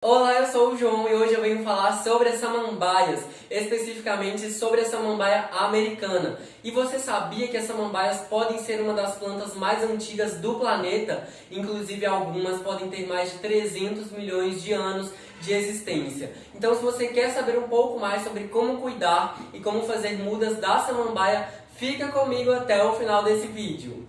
Olá, eu sou o João e hoje eu venho falar sobre as samambaias, especificamente sobre a samambaia americana. E você sabia que as samambaias podem ser uma das plantas mais antigas do planeta? Inclusive algumas podem ter mais de 300 milhões de anos de existência. Então, se você quer saber um pouco mais sobre como cuidar e como fazer mudas da samambaia, fica comigo até o final desse vídeo.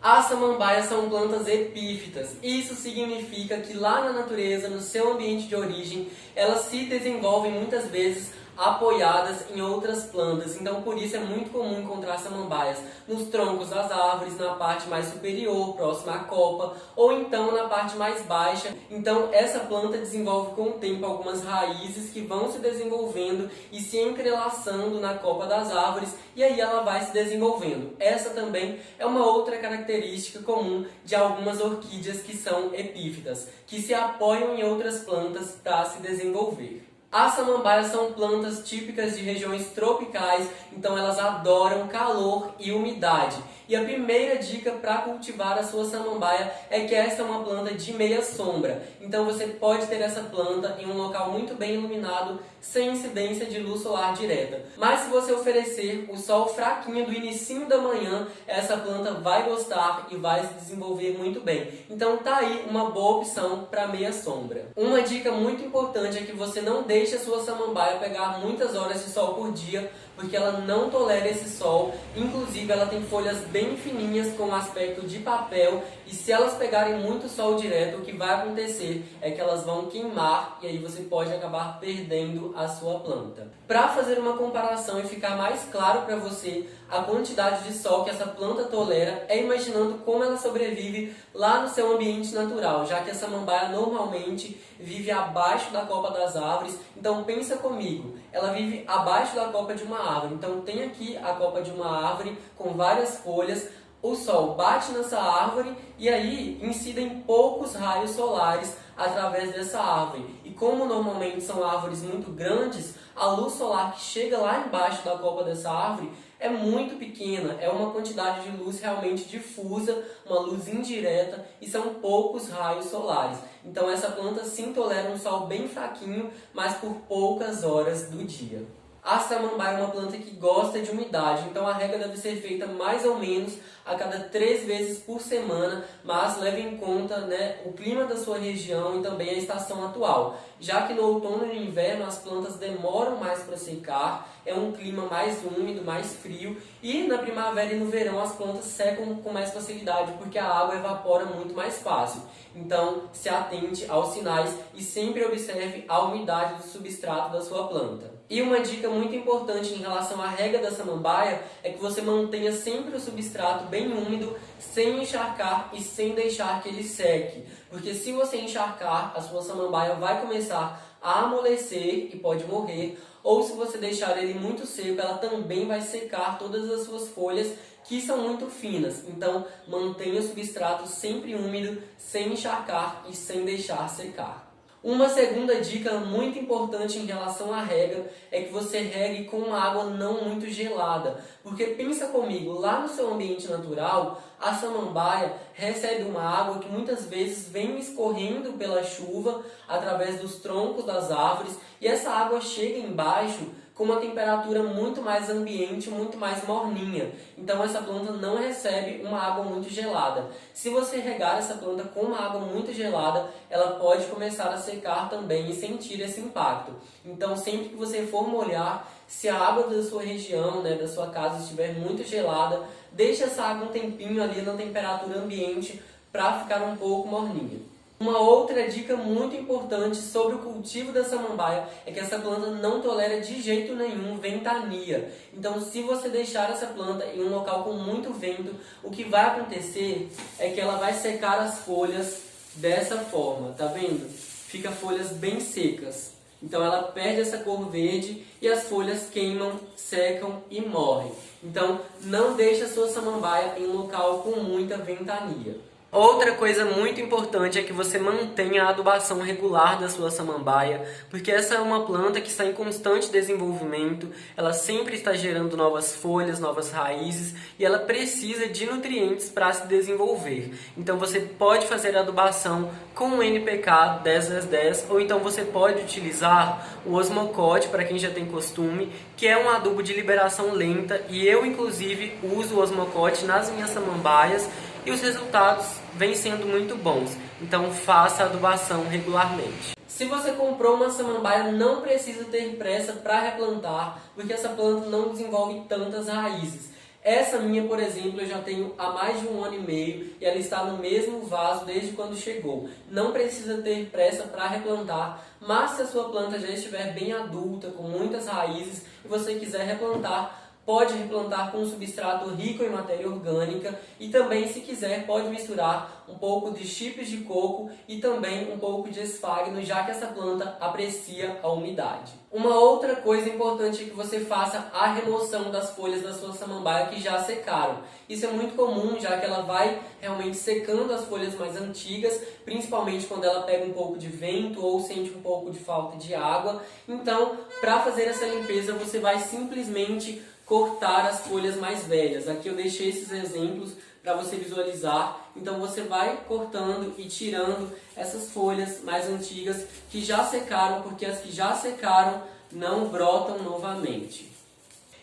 As samambaias são plantas epífitas. Isso significa que lá na natureza, no seu ambiente de origem, elas se desenvolvem muitas vezes apoiadas em outras plantas. Então, por isso é muito comum encontrar samambaias nos troncos das árvores, na parte mais superior, próxima à copa, ou então na parte mais baixa. Então, essa planta desenvolve com o tempo algumas raízes que vão se desenvolvendo e se entrelaçando na copa das árvores, e aí ela vai se desenvolvendo. Essa também é uma outra característica comum de algumas orquídeas que são epífitas, que se apoiam em outras plantas para se desenvolver. As samambaias são plantas típicas de regiões tropicais, então elas adoram calor e umidade. E a primeira dica para cultivar a sua samambaia é que esta é uma planta de meia sombra. Então você pode ter essa planta em um local muito bem iluminado, sem incidência de luz solar direta. Mas se você oferecer o sol fraquinho do inicinho da manhã, essa planta vai gostar e vai se desenvolver muito bem. Então tá aí uma boa opção para meia sombra. Uma dica muito importante é que você não deixe a sua samambaia pegar muitas horas de sol por dia, porque ela não tolera esse sol. Inclusive ela tem folhas bem fininhas com aspecto de papel, e se elas pegarem muito sol direto, o que vai acontecer é que elas vão queimar e aí você pode acabar perdendo a sua planta. Para fazer uma comparação e ficar mais claro para você a quantidade de sol que essa planta tolera, é imaginando como ela sobrevive lá no seu ambiente natural, já que a samambaia normalmente vive abaixo da copa das árvores. Então pensa comigo, ela vive abaixo da copa de uma árvore. Então tem aqui a copa de uma árvore com várias folhas, o sol bate nessa árvore e aí incidem poucos raios solares através dessa árvore. E como normalmente são árvores muito grandes, a luz solar que chega lá embaixo da copa dessa árvore é muito pequena, é uma quantidade de luz realmente difusa, uma luz indireta, e são poucos raios solares. Então essa planta sim tolera um sol bem fraquinho, mas por poucas horas do dia. A samambaia é uma planta que gosta de umidade, então a rega deve ser feita mais ou menos a cada 3 vezes por semana, mas leve em conta, o clima da sua região e também a estação atual. Já que no outono e no inverno as plantas demoram mais para secar, é um clima mais úmido, mais frio, e na primavera e no verão as plantas secam com mais facilidade, porque a água evapora muito mais fácil. Então se atente aos sinais e sempre observe a umidade do substrato da sua planta. E uma dica muito importante em relação à rega da samambaia é que você mantenha sempre o substrato bem úmido, sem encharcar e sem deixar que ele seque. Porque se você encharcar, a sua samambaia vai começar a amolecer e pode morrer. Ou se você deixar ele muito seco, ela também vai secar todas as suas folhas, que são muito finas. Então mantenha o substrato sempre úmido, sem encharcar e sem deixar secar. Uma segunda dica muito importante em relação à rega é que você regue com uma água não muito gelada. Porque pensa comigo, lá no seu ambiente natural, a samambaia recebe uma água que muitas vezes vem escorrendo pela chuva através dos troncos das árvores, e essa água chega embaixo com uma temperatura muito mais ambiente, muito mais morninha. Então essa planta não recebe uma água muito gelada. Se você regar essa planta com uma água muito gelada, ela pode começar a secar também e sentir esse impacto. Então sempre que você for molhar, se a água da sua região, da sua casa estiver muito gelada, deixe essa água um tempinho ali na temperatura ambiente para ficar um pouco morninha. Uma outra dica muito importante sobre o cultivo da samambaia é que essa planta não tolera de jeito nenhum ventania. Então, se você deixar essa planta em um local com muito vento, o que vai acontecer é que ela vai secar as folhas dessa forma, tá vendo? Fica folhas bem secas. Então ela perde essa cor verde e as folhas queimam, secam e morrem. Então não deixe a sua samambaia em um local com muita ventania. Outra coisa muito importante é que você mantenha a adubação regular da sua samambaia, porque essa é uma planta que está em constante desenvolvimento, ela sempre está gerando novas folhas, novas raízes e ela precisa de nutrientes para se desenvolver. Então você pode fazer a adubação com o NPK 10/10 ou então você pode utilizar o Osmocote para quem já tem costume, que é um adubo de liberação lenta e eu inclusive uso o Osmocote nas minhas samambaias e os resultados vêm sendo muito bons, então faça a adubação regularmente. Se você comprou uma samambaia, não precisa ter pressa para replantar, porque essa planta não desenvolve tantas raízes. Essa minha, por exemplo, eu já tenho há mais de 1 ano e meio e ela está no mesmo vaso desde quando chegou. Não precisa ter pressa para replantar, mas se a sua planta já estiver bem adulta, com muitas raízes, e você quiser replantar, pode replantar com um substrato rico em matéria orgânica e também, se quiser, pode misturar um pouco de chips de coco e também um pouco de esfagno, já que essa planta aprecia a umidade. Uma outra coisa importante é que você faça a remoção das folhas da sua samambaia que já secaram. Isso é muito comum, já que ela vai realmente secando as folhas mais antigas, principalmente quando ela pega um pouco de vento ou sente um pouco de falta de água. Então, para fazer essa limpeza, você vai simplesmente cortar as folhas mais velhas. Aqui eu deixei esses exemplos para você visualizar. Então você vai cortando e tirando essas folhas mais antigas que já secaram, porque as que já secaram não brotam novamente.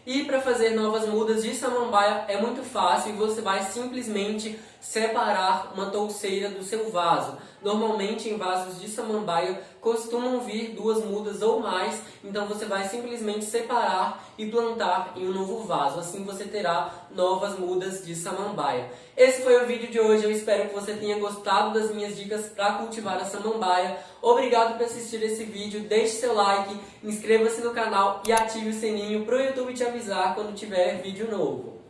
E para fazer novas mudas de samambaia é muito fácil, você vai simplesmente separar uma touceira do seu vaso. Normalmente em vasos de samambaia costumam vir 2 mudas ou mais, então você vai simplesmente separar e plantar em um novo vaso. Assim você terá novas mudas de samambaia. Esse foi o vídeo de hoje, eu espero que você tenha gostado das minhas dicas para cultivar a samambaia. Obrigado por assistir esse vídeo, deixe seu like, inscreva-se no canal e ative o sininho para o YouTube te avisar quando tiver vídeo novo.